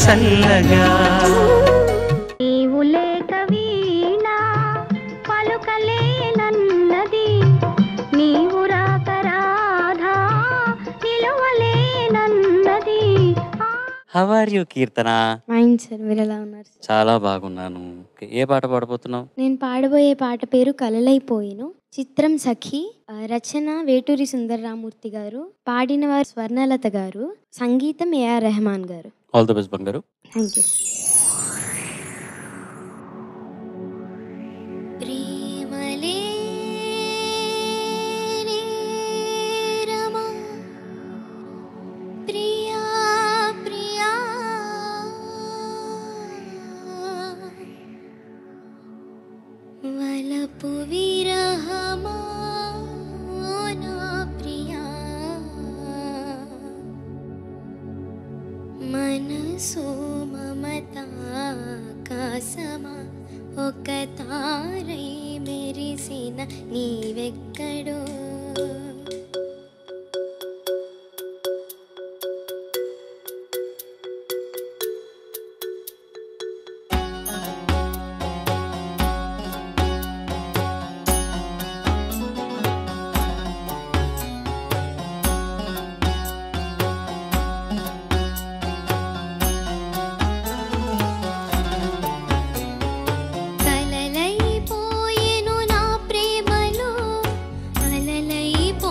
చల్లగా. నీవు లేక వీణా పలుకలేనన్నది, నీవు రాక రాధా నిలువలేనన్నది. How are you Keerthana? Mind sir, మీరు ఎలా ఉన్నారు? చాలా బాగున్నాను. ఏ పాట పాడబోతున్నావు? నేను పాడబోయే పాట పేరు కలలైపోయిను, చిత్రం సఖి, రచన వేటూరి సుందరరామూర్తి గారు, పాడిన వారు స్వర్ణలత గారు, సంగీతం ఏఆర్ రెహమాన్ గారు. ఆల్ ది బెస్ట్ బంగారు. Thank you. వలపు విరహమా నా ప్రియా, మనసు మమతాకాశమా, ఒక తారై మెరిసిన నీవెక్కడో. కలలైపోయెను నా ప్రేమలో, అలలైపోయెను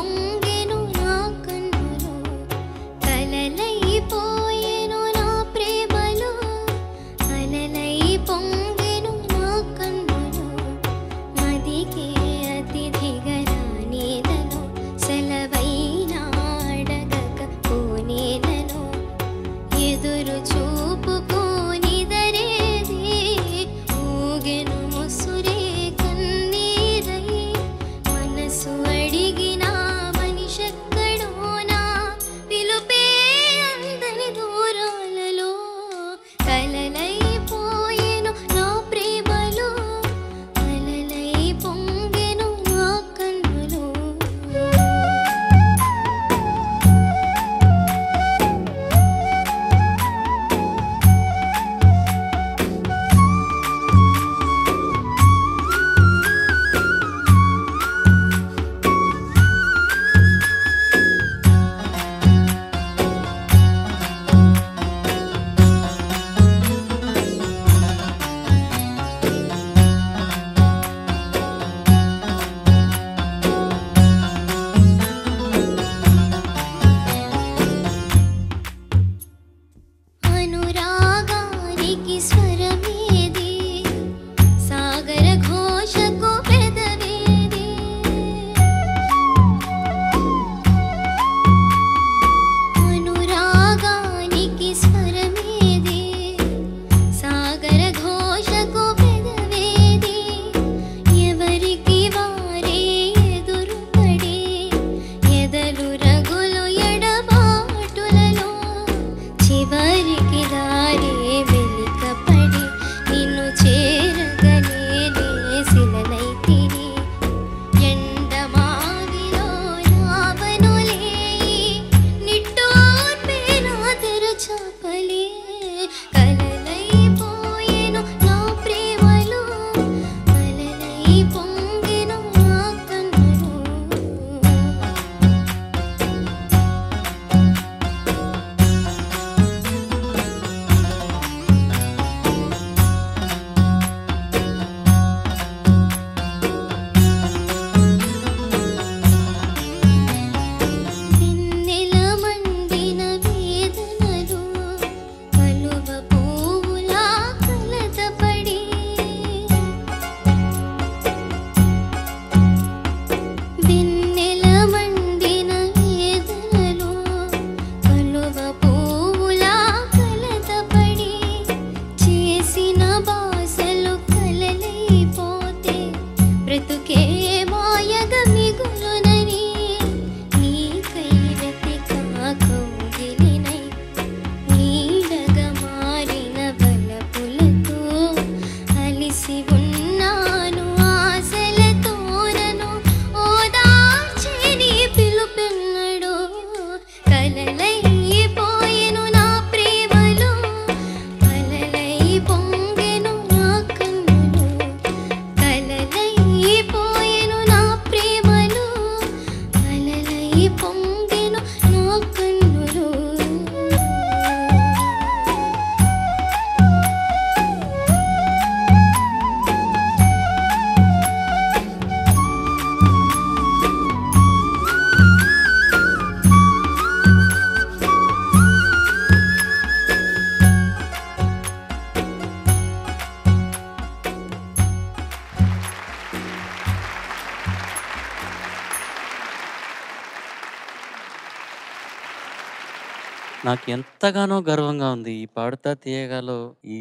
నాకు ఎంతగానో గర్వంగా ఉంది. ఈ 'పాడుతా తీయగాలో' ఈ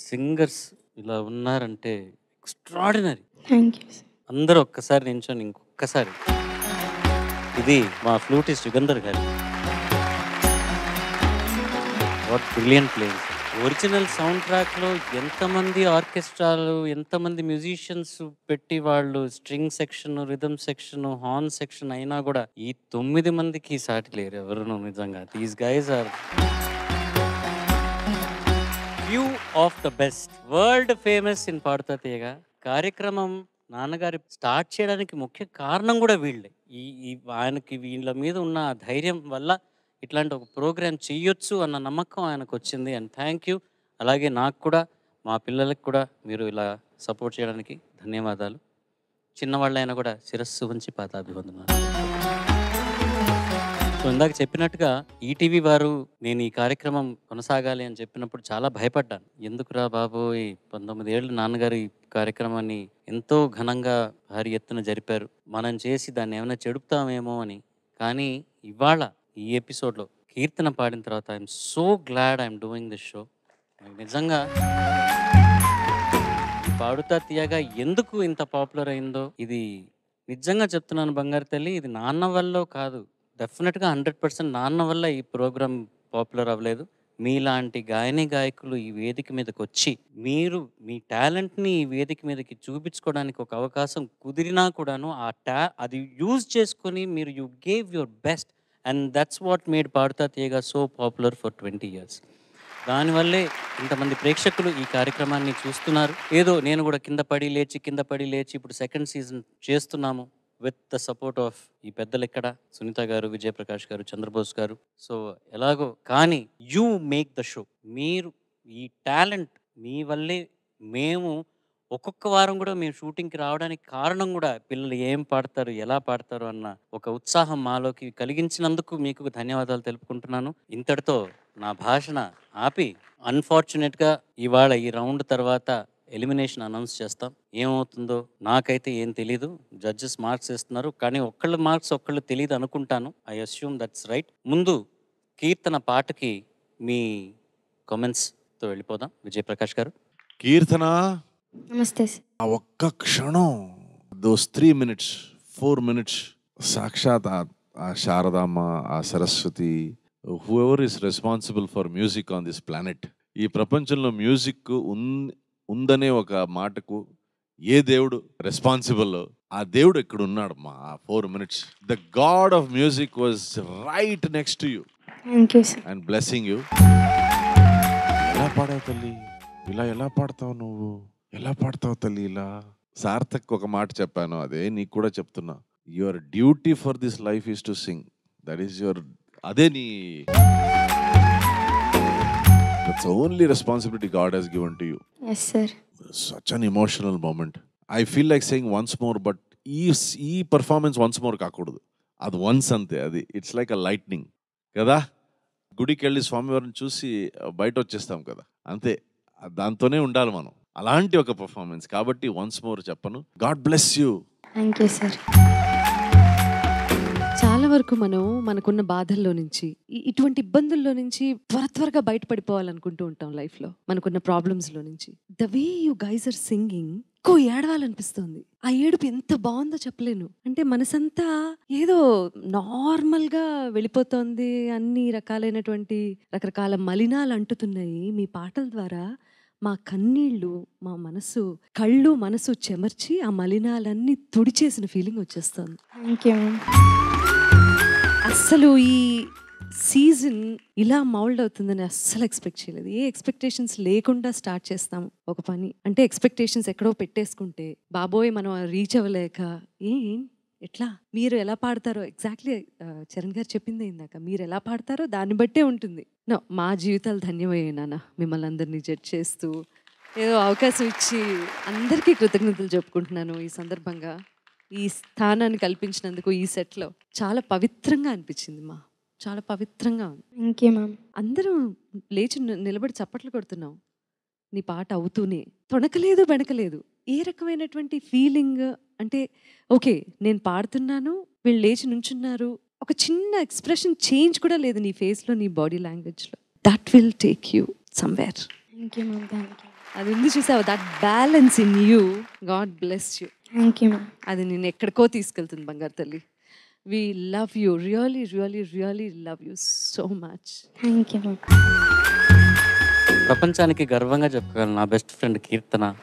సింగర్స్ ఇలా ఉన్నారంటే ఎక్స్‌ట్రార్డినరీ. Thank you sir. అందరూ ఒక్కసారి నించొని ఇంకొక్కసారి. ఇది మా ఫ్లూటిస్ట్ యుగంధర్ గారు. What brilliant playing. Original sound ట్రాక్‌లో ఎంతమంది ఆర్కెస్ట్రాలు, ఎంతమంది మ్యూజిషియన్స్ పెట్టి వాళ్ళు string section, rhythm section, horn section అయినా గూడా ఈ 9 మందికి సాటి లేరు ఎవరును నిజంగా. These guys are few of the best. World famous in Padutha Theeyaga. కార్యక్రమం నాన్నగారు స్టార్ట్ చేయడానికి ముఖ్య కారణం గూడా వీళ్ళే. ఈ ఈ ఆయనకి వీళ్ళ మీద ఉన్న ఆ ధైర్యం వల్ల ఇట్లాంటి ఒక ప్రోగ్రామ్ చెయ్యొచ్చు అన్న నమ్మకం ఆయనకొచ్చింది. And thank you. అలాగే నాకు కూడా, మా పిల్లలకి కూడా మీరు ఇలా సపోర్ట్ చేయడానికి ధన్యవాదాలు. చిన్నవాళ్ళైనా కూడా శిరస్సు వంచి పాదాభివందనాలు. సో ఇందాక చెప్పినట్టుగా ఈటీవీ వారు నేను ఈ కార్యక్రమం కొనసాగాలి అని చెప్పినప్పుడు చాలా భయపడ్డాను. ఎందుకురా బాబోయ్! 19 ఏళ్ళు నాన్నగారు ఈ కార్యక్రమాన్ని ఎంతో ఘనంగా భారీ ఎత్తున జరిపారు. మనం చేసి దాన్ని ఏమైనా చెడుపుతామేమో అని. కానీ ఇవాళ ఈ ఎపిసోడ్‌లో కీర్తన పాడిన తర్వాత I'm so glad I'm doing this show. నిజంగా ఈ పాడుతా తీయగా ఎందుకు ఇంత పాపులర్ అయిందో ఇది నిజంగా చెప్తున్నాను బంగారు తల్లి. ఇది నాన్న వల్లో కాదు. డెఫినెట్‌గా 100% నాన్న వల్ల ఈ ప్రోగ్రామ్ పాపులర్ అవ్వలేదు. మీలాంటి గాయని గాయకులు ఈ వేదిక మీదకొచ్చి మీరు మీ టాలెంట్‌ని ఈ వేదిక మీదకి చూపించుకోవడానికి ఒక అవకాశం కుదిరినా కూడాను అది యూజ్ చేసుకొని మీరు you gave your best. And that's what made Padutha Theeyaga so popular for 20 years. దానివల్లే ఇంతమంది ప్రేక్షకులు ఈ కార్యక్రమాన్ని చూస్తున్నారు. ఏదో నేను కూడా కింద పడి లేచి ఇప్పుడు సెకండ్ సీజన్ చేస్తున్నాము విత్ ద సపోర్ట్ ఆఫ్ ఈ పెద్దలు ఇక్కడ సునీత గారు, విజయప్రకాష్ గారు, చంద్రబోస్ గారు. సో ఎలాగో కానీ యూ మేక్ ద షో. మీరు ఈ టాలెంట్ మీ వల్లే మేము ఒక్కొక్క వారం కూడా మేము షూటింగ్కి రావడానికి కారణం కూడా పిల్లలు ఏం పాడతారు, ఎలా పాడతారు అన్న ఒక ఉత్సాహం మాలోకి కలిగించినందుకు మీకు ధన్యవాదాలు తెలుపుకుంటున్నాను. ఇంతటితో నా భాషణ ఆపి అన్ఫార్చునేట్గా ఇవాళ ఈ రౌండ్ తర్వాత ఎలిమినేషన్ అనౌన్స్ చేస్తాం. ఏమవుతుందో నాకైతే ఏం తెలీదు. జడ్జెస్ మార్క్స్ ఇస్తున్నారు. కానీ ఒక్కళ్ళ మార్క్స్ ఒక్కళ్ళు తెలియదు అనుకుంటాను. I assume that's right. ముందు కీర్తన పాటకి మీ కామెంట్స్తో వెళ్ళిపోదాం. విజయప్రకాష్ గారు. కీర్తన, నమస్తే సార్. ఆ ఒక్క క్షణం, దోస్ 3 minutes 4 minutes సాక్షాత్ ఆ శారదామ్మ, ఆ Saraswati, whoever is responsible for music on this planet, ఈ ప్రపంచంలో మ్యూజిక్ ఉందనే ఒక మాటకు ఏ దేవుడు రెస్పాన్సిబుల్, ఆ దేవుడు ఇక్కడ ఉన్నాడు. మా 4 minutes the God of music was right next to you thank you sir. And blessing you. ఎలా పాడావు తల్లి, ఇలా ఎలా పాడతావు నువ్వు, ఎలా పాడతావు తల్లి ఇలా? సార్థక్ ఒక మాట చెప్పాను, అదే నీకు కూడా చెప్తున్నా. Your duty for this life is to sing. That is your, అదే నీ, that's only responsibility God has given to you. Yes sir. Such an emotional moment. I feel like saying once more, but ఈ performance once more కాకూడదు. అది once అంతే. అది it's like a lightning కదా. గుడికి వెళ్ళి స్వామివారిని చూసి బయట వచ్చేస్తాం కదా, అంతే. దాంతోనే ఉండాలి మనం. అలాంటి ఒక పర్ఫార్మెన్స్ కాబట్టి వన్స్ మోర్ చెప్పను. God bless you. Thank you sir. చాలా వరకు మనం మనకున్న బాధల్లో నుంచి, ఇటువంటి ఇబ్బందుల్లో నుంచి త్వరగా బయటపడిపోవాలనుకుంటూ ఉంటాం లైఫ్లో, మనకున్న ప్రాబ్లమ్స్లో నుంచి. The way you guys are singing, ఎక్కువ ఏడవాలనిపిస్తుంది. ఆ ఏడుపు ఎంత బాగుందో చెప్పలేను. అంటే మనసంతా ఏదో నార్మల్గా వెళ్ళిపోతుంది. అన్ని రకాలైనటువంటి రకరకాల మలినాలు అంటుతున్నాయి. మీ పాటల ద్వారా మా కన్నీళ్ళు, మా మనసు, కళ్ళు మనసు చెమర్చి ఆ మలినాలన్నీ తుడిచేసిన ఫీలింగ్ వచ్చేస్తుంది. Thank you. అస్సలు ఈ సీజన్ ఇలా మౌల్డ్ అవుతుందని అస్సలు ఎక్స్పెక్ట్ చేయలేదు. ఏ ఎక్స్పెక్టేషన్స్ లేకుండా స్టార్ట్ చేస్తాము ఒక పని. అంటే ఎక్స్పెక్టేషన్స్ ఎక్కడో పెట్టేసుకుంటే బాబోయ్ మనం రీచ్ అవ్వలేక ఎట్లా, మీరు ఎలా పాడతారో ఎగ్జాక్ట్లీ చరణ్ గారు చెప్పింది ఇందాక, మీరు ఎలా పాడతారో దాన్ని బట్టే ఉంటుంది. నో, మా జీవితాలు ధన్యమయ్యాయి నాన్న, మిమ్మల్ని అందరినీ జడ్జ్ చేస్తూ ఏదో అవకాశం ఇచ్చి అందరికీ కృతజ్ఞతలు చెప్పుకుంటున్నాను ఈ సందర్భంగా. ఈ స్థానాన్ని కల్పించినందుకు ఈ సెట్లో చాలా పవిత్రంగా అనిపించింది మా, చాలా పవిత్రంగా ఉంది. Thank you ma'am. అందరం లేచి నిలబడి చప్పట్లు కొడుతున్నాం నీ పాట అవుతూనే. తొణకలేదు, బెణకలేదు. ఏ రకమైనటువంటి ఫీలింగ్ అంటే, ఓకే నేను పాడుతున్నాను, వీళ్ళు లేచి నుంచున్నారు, ఒక చిన్న ఎక్స్ప్రెషన్ చేంజ్ కూడా లేదు నీ ఫేస్లో, నీ బాడీ లాంగ్వేజ్లో. That will take you somewhere. Thank you ma'am. Thank you. అది ఉంది చూసావు, that balance in you. God bless you. Thank you ma'am. అది నేను ఎక్కడికో తీసుకెళ్తుంది బంగారు తల్లి. We love you, really really really love you so much. Thank you ma'am. ప్రపంచానికి గర్వంగా చెప్పుకోగలను నా best friend Keerthana,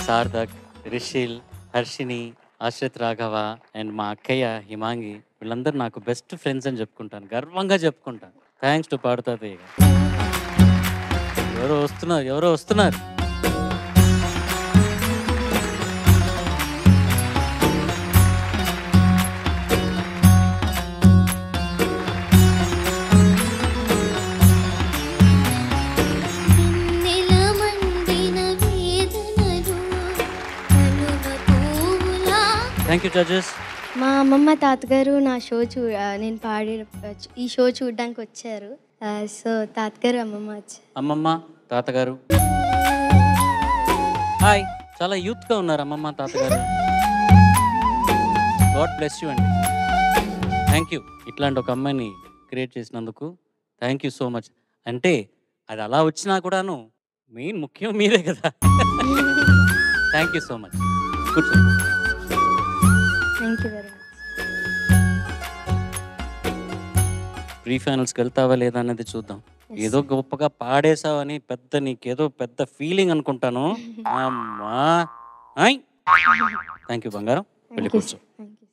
Sarthak, Rishil, Harshini, Ashrith Raghava and మా అక్కయ్య హిమాంగి, వీళ్ళందరూ నాకు బెస్ట్ ఫ్రెండ్స్ అని చెప్పుకుంటాను, గర్వంగా చెప్పుకుంటాను. థ్యాంక్స్ టు పాడుతుంది. ఎవరో వస్తున్నారు. Thank you judges. మా అమ్మమ్మ తాతగారు నా షో నేను పాడిన ఈ షో చూడడానికి వచ్చారు. సో తాతగారు అమ్మమ్మ వచ్చారు. అమ్మమ్మ తాతగారు హాయ్. చాలా యూత్గా ఉన్నారు అమ్మమ్మ తాతగారు. గాడ్ బ్లెస్ యూ అండి. థ్యాంక్ యూ ఇట్లాంటి ఒక అమ్మాయిని క్రియేట్ చేసినందుకు. Thank you so much. అంటే అది అలా వచ్చినా కూడాను మెయిన్ ముఖ్యం మీరే కదా. Thank you so much. కూర్చోండి. Thank you very much. Pre ఫైనల్స్కి వెళ్తావా లేదా అన్నది చూద్దాం. ఏదో గొప్పగా పాడేసావని నీకేదో పెద్ద ఫీలింగ్ అనుకుంటాను. అమ్మా థ్యాంక్ యూ బంగారం. వెళ్ళి కూర్చో. Thank you.